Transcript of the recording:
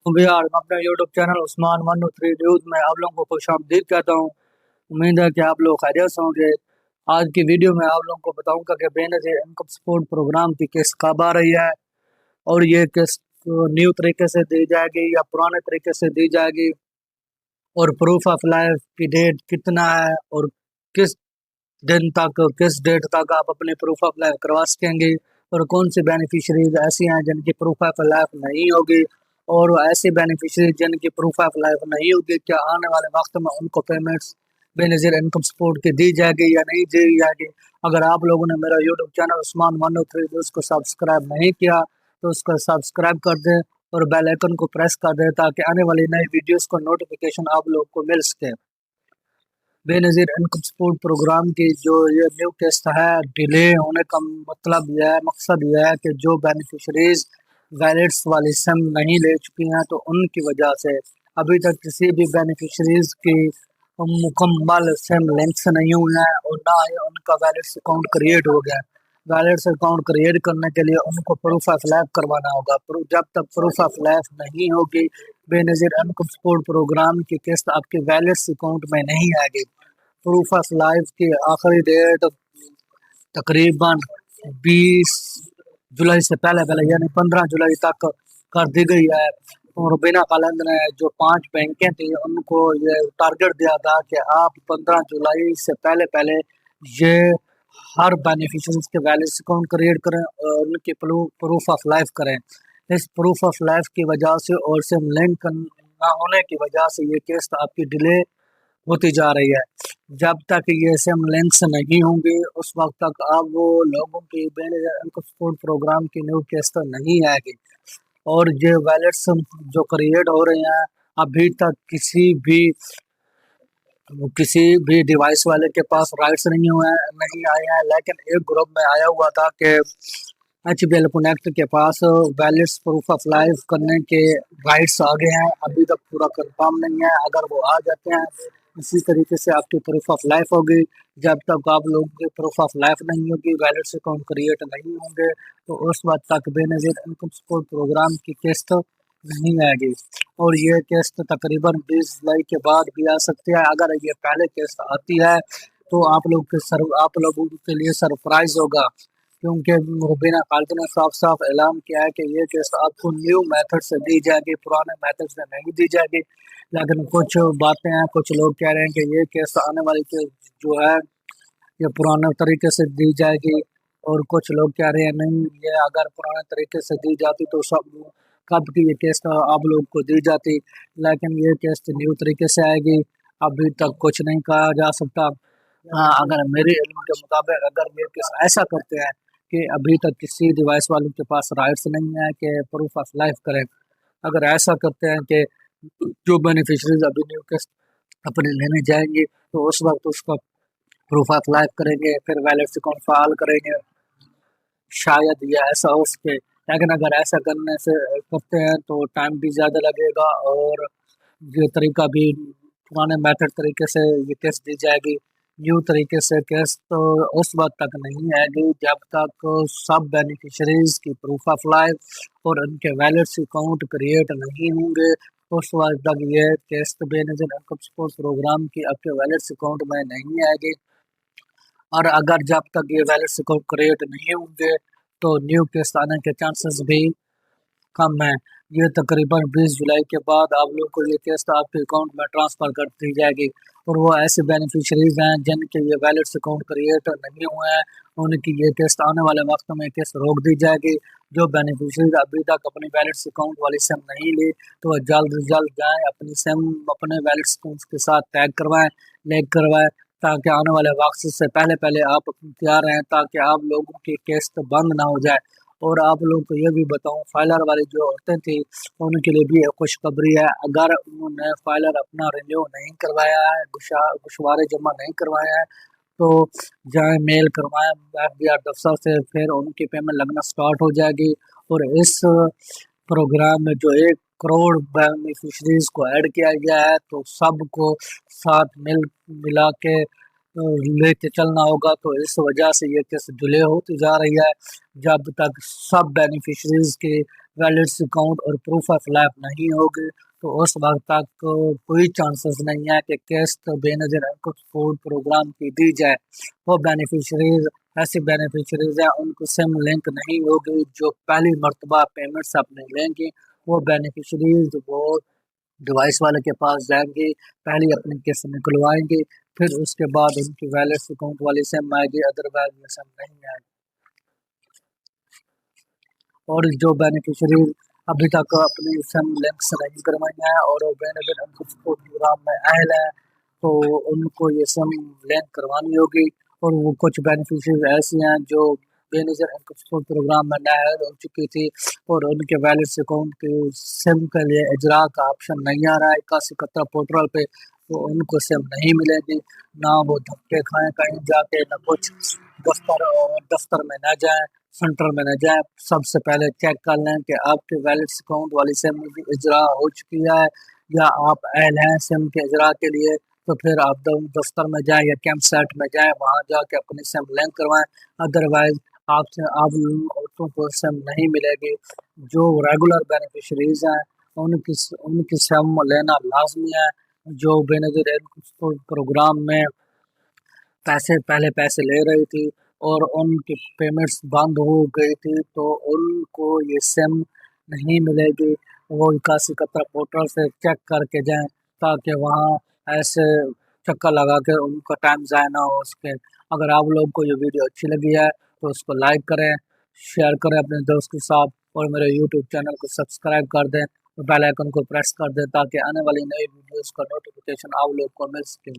बिहार मैं अपने YouTube channel Usman 103 news में आप लोगों को खुश आमदीद कहता हूँ। उम्मीद है कि आप लोग खैरियत से होंगे। आज की वीडियो में आप लोगों को बताऊंगा कि बेनज़ीर इनकम सपोर्ट प्रोग्राम की किस्त कब आ रही है और ये किस्त न्यू तरीके से दी जाएगी या पुराने तरीके से दी जाएगी, और प्रूफ ऑफ लाइफ की डेट कितना है और किस दिन तक, किस डेट तक आप अपने प्रूफ ऑफ लाइफ करवा सकेंगे, और कौन सी बेनिफिशरीज ऐसी हैं जिनकी प्रूफ ऑफ लाइफ नहीं होगी, और ऐसी बेनिफिशरीज जिनकी प्रूफ ऑफ लाइफ नहीं होगी क्या आने वाले वक्त में उनको पेमेंट्स बेनज़ीर इनकम सपोर्ट की दी जाएगी या नहीं दी जाएगी। अगर आप लोगों ने मेरा यूट्यूब चैनल उस्मान 103 न्यूज़ को सब्सक्राइब नहीं किया तो उसको सब्सक्राइब कर दें और बेल आइकन को प्रेस कर दें ताकि आने वाली नई वीडियोस को नोटिफिकेशन आप लोगों को मिल सके। बेनज़ीर इनकम सपोर्ट प्रोग्राम की जो ये न्यू किस्त है, डिले होने का मतलब यह है, मकसद यह है कि जो बेनिफिशरीज वैलिड्स वाली सिम नहीं ले चुकी हैं तो उनकी वजह से अभी तक किसी भी बेनिफिशरीज की मुकम्मल सिम लिंक्स नहीं हुए हैं और ना ही उनका वैलिड्स अकाउंट क्रिएट हो गया है। वैलिड्स अकाउंट क्रिएट करने के लिए उनको प्रूफ ऑफ लाइफ करवाना होगा। जब तक प्रूफ ऑफ लाइफ नहीं होगी बेनज़ीर इनकम सपोर्ट प्रोग्राम की किस्त आपके वैलिड्स अकाउंट में नहीं आएगी। प्रूफ ऑफ लाइफ की आखिरी डेट तकरीबन 20 जुलाई से पहले पहले यानी 15 जुलाई तक कर दी गई है, और बिना कालंद ने जो 5 बैंकें थी उनको ये टारगेट दिया था कि आप 15 जुलाई से पहले पहले ये हर बेनिफिशरीज के वैलिड अकाउंट क्रिएट करें और उनकी प्रूफ ऑफ लाइफ करें। इस प्रूफ ऑफ लाइफ की वजह से और सिम लिंक ना होने की वजह से ये किस्त आपकी डिले होती जा रही है। जब तक ये सिम लिंक्स नहीं होंगे उस वक्त तक आप वो लोगों की बेनज़ीर इनकम सपोर्ट प्रोग्राम की न्यू किस्त नहीं आएगी। और ये वैलेट्स जो क्रिएट हो रहे हैं अभी तक किसी भी डिवाइस वाले के पास राइट्स नहीं आए हैं, लेकिन एक ग्रुप में आया हुआ था कि HBL कनेक्ट के पास वैलिड्स प्रूफ ऑफ लाइफ करने के राइट्स आ गए हैं। अभी तक पूरा कंफर्म नहीं है, अगर वो आ जाते हैं इसी तरीके से आपकी प्रूफ ऑफ लाइफ होगी। जब तक आप लोगों की प्रूफ ऑफ लाइफ नहीं होगी, वैलिड्स अकाउंट क्रिएट नहीं होंगे तो उस वक्त तक बेनज़ीर इनकम सपोर्ट प्रोग्राम की किस्त नहीं आएगी। और ये किस्त तकरीबन 20 जुलाई के बाद भी आ सकती है। अगर ये पहले किस्त आती है तो आप लोगों के लिए सरप्राइज होगा, क्योंकि मुबीना खालिद ने साफ साफ ऐलान किया है कि ये किस्त आपको न्यू मेथड से दी जाएगी, पुराने मेथड से नहीं दी जाएगी। लेकिन कुछ बातें हैं, कुछ लोग कह रहे हैं कि ये किस्त आने वाली किस्त जो है ये पुराने तरीके से दी जाएगी, और कुछ लोग कह रहे हैं नहीं, ये अगर पुराने तरीके से दी जाती तो सब कब की ये किस्त आप लोग को दी जाती, लेकिन ये किस्त न्यू तरीके से आएगी। अभी तक कुछ नहीं कहा जा सकता। हाँ, अगर मेरे इल्म के मुताबिक अगर ये किस्त ऐसा करते हैं कि अभी तक किसी डिवाइस वालों के पास राइट्स नहीं है कि प्रूफ ऑफ लाइफ करें, अगर ऐसा करते हैं कि जो बेनिफिशरीज अभी न्यू किस्त अपने लेने जाएंगे तो उस वक्त उसका प्रूफ ऑफ लाइफ करेंगे, फिर वैलिड अकाउंट फाल करेंगे, शायद ये ऐसा हो सके। लेकिन अगर ऐसा करने से करते हैं तो टाइम भी ज़्यादा लगेगा और ये तरीका भी पुराने मेथड तरीके से ये किस्त दी जाएगी। न्यू तरीके से किस्त तो उस वक्त तक नहीं आएगी जब तक सब बेनिफिशरीज की प्रूफ ऑफ लाइफ और उनके वैलिड अकाउंट क्रिएट नहीं होंगे। उस वक्त तक ये किस्त बेनज़ीर इनकम सपोर्ट प्रोग्राम की आपके वैलिड अकाउंट में नहीं आएगी। और अगर जब तक ये वैलिड अकाउंट क्रिएट नहीं होंगे तो न्यू किस्त आने के चांसेस भी कम है। ये तकरीबन 20 जुलाई के बाद आप लोग को ये किस्त आपके अकाउंट में ट्रांसफ़र कर दी जाएगी, और वो ऐसे बेनिफिशरीज हैं जिनके ये वैलिड अकाउंट क्रिएट नहीं हुए हैं उनकी ये किस्त आने वाले वक्त में किस्त रोक दी जाएगी। जो बेनिफिशरीज अभी तक अपनी वैलिड अकाउंट वाली सिम नहीं ली तो वह जल्द से जल्द जाएँ अपनी सिम अपने वैलिड अकाउंट के साथ टैग करवाएँ, लिंक करवाएँ, ताकि आने वाले वक्त से पहले पहले आप तैयार रहें, ताकि आप लोगों की किस्त बंद ना हो जाए। और आप लोगों को ये भी बताऊं, फाइलर वाली जो औरतें थी उनके लिए भी एक खुशखबरी है। अगर उन्होंने फाइलर अपना रिन्यू नहीं करवाया है, गुशवारे जमा नहीं करवाया है तो जाए मेल करवाएं FBR दफ्तर से, फिर उनकी पेमेंट लगना स्टार्ट हो जाएगी। और इस प्रोग्राम में जो 1 करोड़ बेनिफिशरीज को ऐड किया गया है तो सबको साथ मिला के लेके चलना होगा। तो इस वजह से ये किस्त डिले होती जा रही है। जब तक सब बेनिफिशरीज की वैलिड अकाउंट और प्रूफ ऑफ लाइफ नहीं होगी तो उस वक्त तक कोई चांसेस नहीं है कि किस्त बेनज़ीर इनकम सपोर्ट प्रोग्राम की दी जाए। वो बेनिफिशरीज ऐसे बेनिफिशरीज हैं उनको सिम लिंक नहीं होगी जो पहली मरतबा पेमेंट्स अपने लेंगी। वो बेनिफिशरीज वो डिवाइस वाले के पास जाएंगे, पहले अपनी किस्त निकलवाएंगे, फिर उसके बाद उनकी वैलेट अकाउंट वाली सिम आएगी, अदरवाइज में सिम नहीं आएगी। और जो बेनिफिशरी अभी तक अपनी सिम लिंक्स नहीं करवाई हैं और बेनिफिट उनको प्रोग्राम में अहल है तो उनको ये सिम लिंक करवानी होगी। और वो कुछ बेनिफिशरीज ऐसी हैं जो बेनज़ीर इनकम सपोर्ट प्रोग्राम में नाअहल हो चुकी थी और उनके वैलिड अकाउंट के सिम के लिए इजरा का ऑप्शन नहीं आ रहा है 8171 पोर्टल पे, तो उनको सिम नहीं मिलेगी। ना वो धक्के खाएं कहीं जाके, ना कुछ दफ्तर में ना जाएं, सेंटर में न जाए। सबसे पहले चेक कर लें कि आपके वैलिड अकाउंट वाली सिम की इजरा हो चुकी है या आप अहल हैं सिम के इजरा के लिए, तो फिर आप दफ्तर में जाएं या कैंप साइट में जाएं, वहाँ जाके अपनी सिम लिंक करवाएं। अदरवाइज आप औरतों को सिम नहीं मिलेगी। जो रेगुलर बेनिफिशरीज हैं उनकी उनकी सिम लेना लाजमी है। जो बेनज़ीर प्रोग्राम में पैसे ले रही थी और उनकी पेमेंट्स बंद हो गई थी तो उनको ये सिम नहीं मिलेगी। वो 8171 पोर्टल से चेक करके जाएं ताकि वहाँ ऐसे चक्कर लगा के उनका टाइम ज़ाया ना हो सके। अगर आप लोग को ये वीडियो अच्छी लगी है तो उसको लाइक करें, शेयर करें अपने दोस्त के साथ और मेरे यूट्यूब चैनल को सब्सक्राइब कर दें, बेल आइकन को प्रेस कर दें ताकि आने वाली नई वीडियोस का नोटिफिकेशन आप लोग को मिल सके।